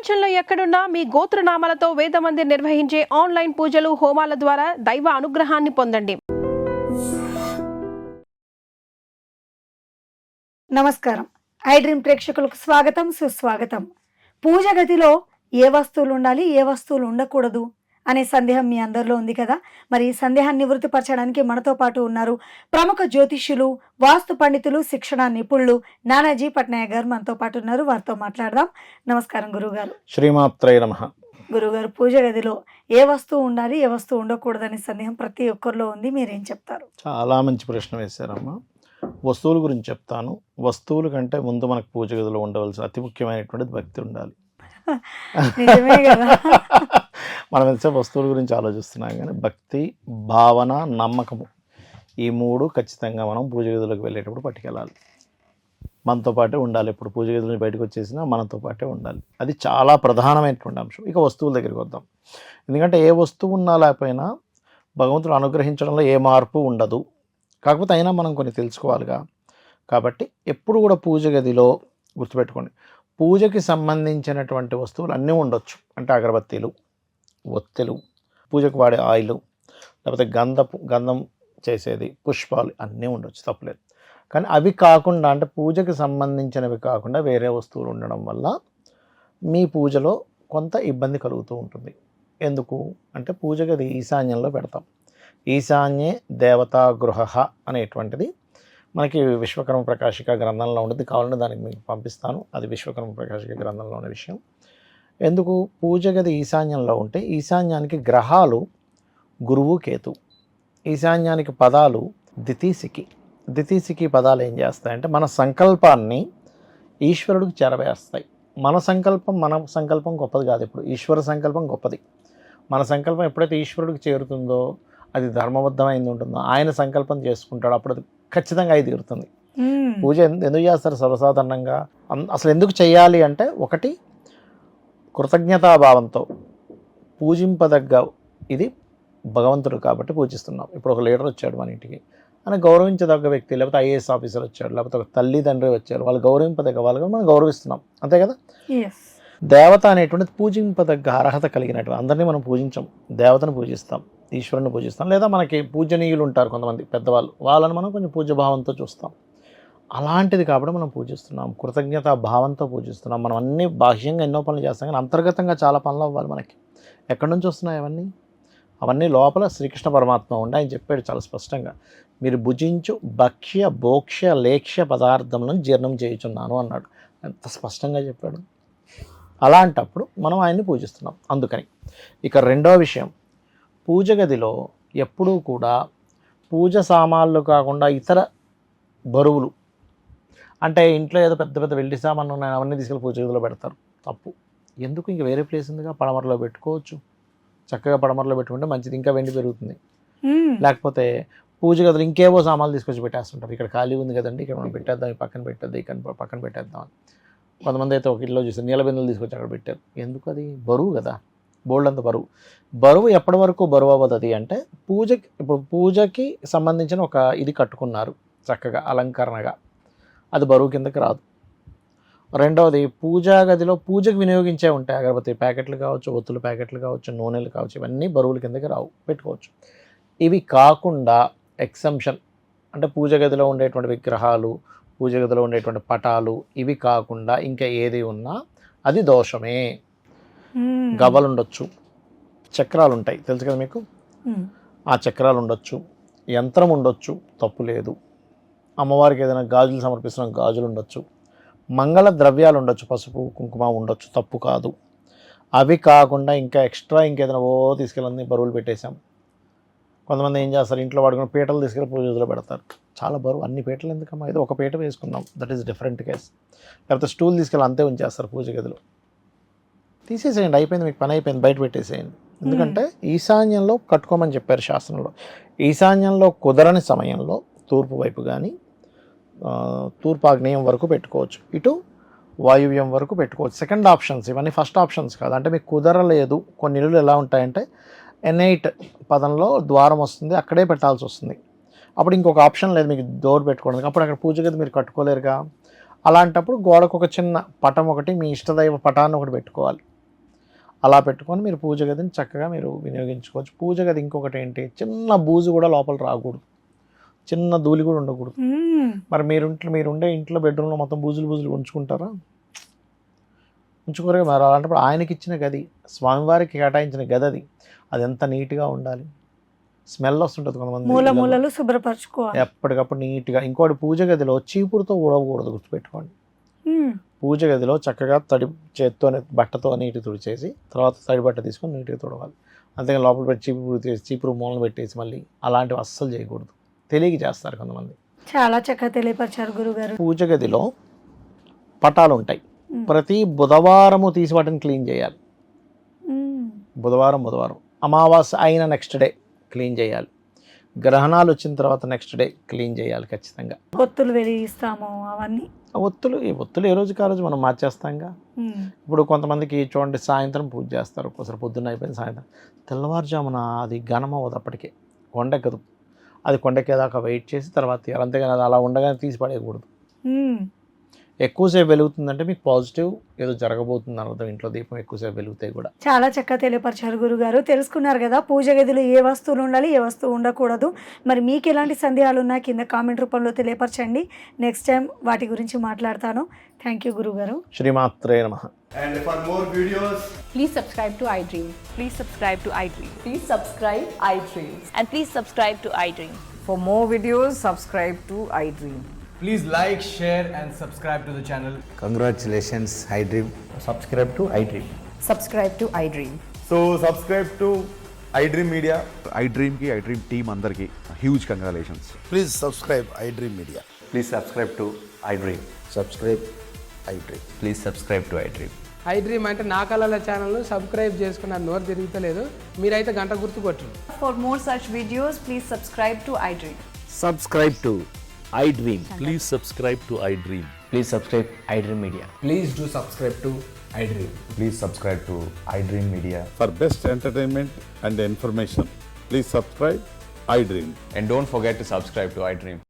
ప్రపంచంలో ఎక్కడున్నా మీ గోత్రనామాలతో వేదమందిర్ నిర్వహించే ఆన్లైన్ పూజలు హోమాల ద్వారా దైవ అనుగ్రహాన్ని పొందండి. నమస్కారం. ఐ డ్రీమ్ ప్రేక్షకులకు స్వాగతం, సుస్వాగతం. పూజ గదిలో ఏ వస్తువులు ఉండాలి, ఏ వస్తువులు ఉండకూడదు అనే సందేహం మీ అందరిలో ఉంది కదా. మరి ఈ సందేహాన్ని నివృత్తిపరచడానికి మనతో పాటు ఉన్నారు ప్రముఖ జ్యోతిష్యులు, వాస్తు పండితులు, శిక్షణ నిపుణులు నానాజీ పట్నాయక్ గారు మనతో పాటు ఉన్నారు. వారితో మాట్లాడదాం. నమస్కారం గురుగారు. శ్రీమాత్రయ నమః. గురుగారు, పూజ గదిలో ఏ వస్తువు ఉండాలి, ఏ వస్తువు ఉండకూడదనే సందేహం ప్రతి ఒక్కరిలో ఉంది. మీరేం చెప్తారు? చాలా మంచి ప్రశ్న వేశారమ్మా. వస్తువుల గురించి చెప్తాను. వస్తువుల కంటే ముందు మనకు పూజ గదిలో ఉండవలసిన అతి ముఖ్యమైనటువంటిది భక్తి ఉండాలి. నిజమే కదా. మనం ఎంతసేపు వస్తువుల గురించి ఆలోచిస్తున్నాం కానీ భక్తి, భావన, నమ్మకము ఈ మూడు ఖచ్చితంగా మనం పూజ గదిలోకి వెళ్ళేటప్పుడు పట్టుకెళ్ళాలి. మనతో పాటే ఉండాలి. ఇప్పుడు పూజ గదిలో బయటకు వచ్చేసినా మనతో పాటే ఉండాలి. అది చాలా ప్రధానమైనటువంటి అంశం. ఇక వస్తువుల దగ్గరికి వద్దాం. ఎందుకంటే ఏ వస్తువు ఉన్నా లేకపోయినా భగవంతుడు అనుగ్రహించడంలో ఏ మార్పు ఉండదు. కాకపోతే అయినా మనం కొన్ని తెలుసుకోవాలిగా. కాబట్టి ఎప్పుడు కూడా పూజ గదిలో గుర్తుపెట్టుకోండి, పూజకి సంబంధించినటువంటి వస్తువులు అన్నీ ఉండొచ్చు. అంటే అగరబత్తీలు, ఒత్తెలు, పూజకు వాడే ఆయిల్, లేకపోతే గంధం చేసేది, పుష్పాలు అన్నీ ఉండొచ్చు, తప్పలేదు. కానీ అవి కాకుండా, అంటే పూజకి సంబంధించినవి కాకుండా వేరే వస్తువులు ఉండడం వల్ల మీ పూజలో కొంత ఇబ్బంది కలుగుతూ ఉంటుంది. ఎందుకు అంటే పూజ గది ఈశాన్యంలో పెడతాం. ఈశాన్యే దేవతా గృహ అనేటువంటిది మనకి విశ్వకర్మ ప్రకాశిక గ్రంథంలో ఉంటుంది. కావాలంటే దానికి మీకు పంపిస్తాను. అది విశ్వకర్మ ప్రకాశిక గ్రంథంలో ఉన్న విషయం. ఎందుకు పూజ గది ఈశాన్యంలో ఉంటే ఈశాన్యానికి గ్రహాలు గురువు, కేతు. ఈశాన్యానికి పదాలు దితీసికి. దితీసికి పదాలు ఏం చేస్తాయంటే మన సంకల్పాన్ని ఈశ్వరుడికి చేరవేస్తాయి. మన సంకల్పం గొప్పది కాదు. ఇప్పుడు ఈశ్వర సంకల్పం గొప్పది. మన సంకల్పం ఎప్పుడైతే ఈశ్వరుడికి చేరుతుందో, అది ధర్మబద్ధమైంది ఉంటుందో, ఆయన సంకల్పం చేసుకుంటాడు, అప్పుడు అది ఖచ్చితంగా అయి తీరుతుంది. పూజ ఎందుకు చేస్తారు సర్వసాధారణంగా? అసలు ఎందుకు చేయాలి అంటే, ఒకటి కృతజ్ఞతాభావంతో పూజింపదగ్గ ఇది భగవంతుడు కాబట్టి పూజిస్తున్నాం. ఇప్పుడు ఒక లీడర్ వచ్చాడు మన ఇంటికి, అని గౌరవించదగ్గ వ్యక్తి, లేకపోతే ఐఏఎస్ ఆఫీసర్ వచ్చాడు, లేకపోతే ఒక తల్లి తండ్రి వచ్చారు, వాళ్ళు గౌరవింపదగ్గ వాళ్ళగా మనం గౌరవిస్తున్నాం, అంతే కదా. దేవత అనేటువంటిది పూజింపదగ్గ అర్హత కలిగినటువంటి, అందరినీ మనం పూజించాం, దేవతను పూజిస్తాం, ఈశ్వరుని పూజిస్తాం. లేదా మనకి పూజనీయులు ఉంటారు కొంతమంది పెద్దవాళ్ళు, వాళ్ళని మనం కొంచెం పూజ్యభావంతో చూస్తాం. అలాంటిది కాబట్టి మనం పూజిస్తున్నాం, కృతజ్ఞత భావంతో పూజిస్తున్నాం. మనం అన్ని బాహ్యంగా ఎన్నో పనులు చేస్తాం, కానీ అంతర్గతంగా చాలా పనులు అవ్వాలి మనకి. ఎక్కడి నుంచి వస్తున్నాయి అవన్నీ? అవన్నీ లోపల శ్రీకృష్ణ పరమాత్మ ఉండి ఆయన చెప్పాడు చాలా స్పష్టంగా, మీరు భుజించు భక్ష్య భోక్ష్య లేక్ష్య పదార్థములను జీర్ణం చేయుచున్నాను అన్నాడు. ఎంత స్పష్టంగా చెప్పాడు. అలాంటప్పుడు మనం ఆయన్ని పూజిస్తున్నాం. అందుకని ఇక రెండో విషయం, పూజ గదిలో ఎప్పుడూ కూడా పూజ సామాన్లు కాకుండా ఇతర బరువులు, అంటే ఇంట్లో ఏదో పెద్ద పెద్ద వెండి సామాన్లు ఉన్నాయి అవన్నీ తీసుకెళ్ళి పూజ గదిలో పెడతారు. తప్పు. ఎందుకు? ఇంక వేరే ప్లేస్ ఉందిగా, పడమరలో పెట్టుకోవచ్చు. చక్కగా పడమరలో పెట్టుకుంటే మంచిది, ఇంకా వెండి పెరుగుతుంది. లేకపోతే పూజ గదిలో ఇంకేవో సామాన్లు తీసుకొచ్చి పెట్టేస్తుంటారు. ఇక్కడ ఖాళీ ఉంది కదండి, ఇక్కడ మనం పెట్టేద్దాం, పక్కన పెట్టేద్దాం, ఇక్కడ పక్కన పెట్టేద్దాం అని. కొంతమంది అయితే ఒక ఇల్లు చూస్తారు, నీళ్ళ బిందెలు తీసుకొచ్చి అక్కడ పెట్టారు. ఎందుకు? అది బరువు కదా, బోల్డ్ అంత బరువు ఎప్పటి వరకు బరువు అవ్వదు అంటే ఇప్పుడు పూజకి సంబంధించిన ఒక ఇది కట్టుకున్నారు చక్కగా అలంకరణగా, అది బరువు కిందకి రాదు. రెండవది, పూజా గదిలో పూజకు వినియోగించే ఉంటాయి, అగరబత్తి ప్యాకెట్లు కావచ్చు, ఒత్తుల ప్యాకెట్లు కావచ్చు, నూనెలు కావచ్చు, ఇవన్నీ బరువుల కిందకి రావు, పెట్టుకోవచ్చు. ఇవి కాకుండా ఎక్సెంప్షన్, అంటే పూజ గదిలో ఉండేటువంటి విగ్రహాలు, పూజ గదిలో ఉండేటువంటి పటాలు, ఇవి కాకుండా ఇంకా ఏది ఉన్నా అది దోషమే. గవ్వలు ఉండొచ్చు, చక్రాలు ఉంటాయి, తెలుసు కదా మీకు, ఆ చక్రాలు ఉండొచ్చు, యంత్రం ఉండొచ్చు, తప్పు లేదు. అమ్మవారికి ఏదైనా గాజులు సమర్పిస్తున్న గాజులు ఉండొచ్చు, మంగళ ద్రవ్యాలు ఉండొచ్చు, పసుపు కుంకుమ ఉండొచ్చు, తప్పు కాదు. అవి కాకుండా ఇంకా ఎక్స్ట్రా ఇంకేదైనా తీసుకెళ్ళి బరువులు పెట్టేశాం. కొంతమంది ఏం చేస్తారు, ఇంట్లో వాడుకున్న పీటలు తీసుకెళ్ళి పూజ గదిలో పెడతారు. చాలా బరువు, అన్ని పీటలు ఎందుకమ్మా, ఏదో ఒక పీట వేసుకుందాం, దట్ ఈస్ డిఫరెంట్ కేస్. లేకపోతే స్టూల్ తీసుకెళ్ళి అంతే ఉంచేస్తారు పూజ గదిలో. తీసేసేయండి, అయిపోయింది, మీకు పని అయిపోయింది, బయట పెట్టేసేయండి. ఎందుకంటే ఈశాన్యంలో కట్టుకోమని చెప్పారు శాస్త్రంలో. ఈశాన్యంలో కుదరని సమయంలో తూర్పు వైపు కానీ తూర్పు ఆగ్నేయం వరకు పెట్టుకోవచ్చు, ఇటు వాయువ్యం వరకు పెట్టుకోవచ్చు. సెకండ్ ఆప్షన్స్ ఇవన్నీ, ఫస్ట్ ఆప్షన్స్ కాదు. అంటే మీకు కుదరలేదు, కొన్ని ఇళ్ళు ఎలా ఉంటాయంటే N8 పదంలో ద్వారం వస్తుంది, అక్కడే పెట్టాల్సి వస్తుంది. అప్పుడు ఇంకొక ఆప్షన్ లేదు మీకు డోర్ పెట్టుకోవడానికి, అప్పుడు అక్కడ పూజ గది మీరు కట్టుకోలేరుగా. అలాంటప్పుడు గోడకు ఒక చిన్న పటం ఒకటి, మీ ఇష్టదైవ పటాన్ని ఒకటి పెట్టుకోవాలి. అలా పెట్టుకొని మీరు పూజ గదిని చక్కగా మీరు వినియోగించుకోవచ్చు. పూజ గది ఇంకొకటి ఏంటి, చిన్న బూజు కూడా లోపల రాకూడదు, చిన్న ధూళి కూడా ఉండకూడదు. మరి మీరు ఉండే ఇంట్లో బెడ్రూమ్లో మొత్తం బూజులు ఉంచుకుంటారా? ఉంచుకోరే. మరి అలాంటప్పుడు ఆయనకి ఇచ్చిన గది, స్వామివారికి కేటాయించిన గది అది ఎంత నీట్గా ఉండాలి. స్మెల్ వస్తుంటుంది కొంతమంది, మూలలు శుభ్రపరచుకోవాలి ఎప్పటికప్పుడు నీట్గా. ఇంకోటి, పూజ గదిలో చీపురుతో ఊడకూడదు, గుర్తుపెట్టుకోండి. పూజ గదిలో చక్కగా చేత్తో బట్టతో నీటి తుడిచేసి తర్వాత తడి బట్ట తీసుకొని నీట్గా తుడవాలి. అంతేగాని లోపల పెట్టి చీపురు మూలలు పెట్టేసి మళ్ళీ అలాంటివి అస్సలు చేయకూడదు. తెలియక చేస్తారు కొంతమంది. చాలా చక్కగా తెలియపరిచారు గురుగారు. పూజ గదిలో పటాలు ఉంటాయి, ప్రతి బుధవారము తీసి వాటిని క్లీన్ చేయాలి. బుధవారం అమావాస్య అయిన నెక్స్ట్ డే క్లీన్ చేయాలి. గ్రహణాలు వచ్చిన తర్వాత నెక్స్ట్ డే క్లీన్ చేయాలి ఖచ్చితంగా. ఒత్తులు వెలిగిస్తాము అవన్నీ. ఒత్తులు ఏ రోజుకి ఆ రోజు మనం మార్చేస్తాంగా. ఇప్పుడు కొంతమందికి చూడండి, సాయంత్రం పూజ చేస్తారు, ఒక్కోసారి పొద్దున్న అయిపోయింది, సాయంత్రం తెల్లవారుజామున అది ఘనం అవ్వదు, అప్పటికే కొండెక్కదు. అది కొండెక్కేదాకా వెయిట్ చేసి తర్వాత తీయాలి. అంతేగాని అది అలా ఉండగానే తీసి పడేయకూడదు. ఎక్కువసేపు వెలుగుతుందంటే మీకు పాజిటివ్ ఏదో జరగబోతుంది అర్థం. ఇంట్లో దీపం ఎక్కువసేపు వెలుగుతాయి కూడా. చాలా చక్కగా తెలియపరిచారు గురుగారు. తెలుసుకున్నారు కదా పూజ గదిలో ఏ వస్తువులు ఉండాలి, ఏ వస్తువు ఉండకూడదు. మరి మీకు ఎలాంటి సందేహాలు ఉన్నా కింద కామెంట్ రూపంలో తెలియపరచండి. నెక్స్ట్ టైం వాటి గురించి మాట్లాడతాను. థ్యాంక్ యూ గురుగారు. శ్రీమాత్రే నమః. And for more videos, Please subscribe to iDream. Please subscribe to iDream. Please subscribe iDream. And please subscribe to iDream. For more videos, subscribe to iDream. please like, share and subscribe to the channel. Congratulations, iDream. Subscribe to iDream. Subscribe to iDream. So subscribe to iDream Media. iDream ki iDream team andarki huge congratulations. Please subscribe iDream Media. Please subscribe to iDream. Subscribe iDream. Please subscribe to iDream. iDream అంటే నా కళల ఛానల్ను subscribe చేసుకున్న నోరు తిరుగుతలేదు, మీరైతే గంట గుర్తు కొట్టండి. For more such videos, please subscribe to iDream. Subscribe to iDream. Please subscribe to iDream. Please subscribe iDream Media. Please do subscribe to iDream. Please subscribe to iDream Media. For best entertainment and information, please subscribe iDream. And don't forget to subscribe to iDream.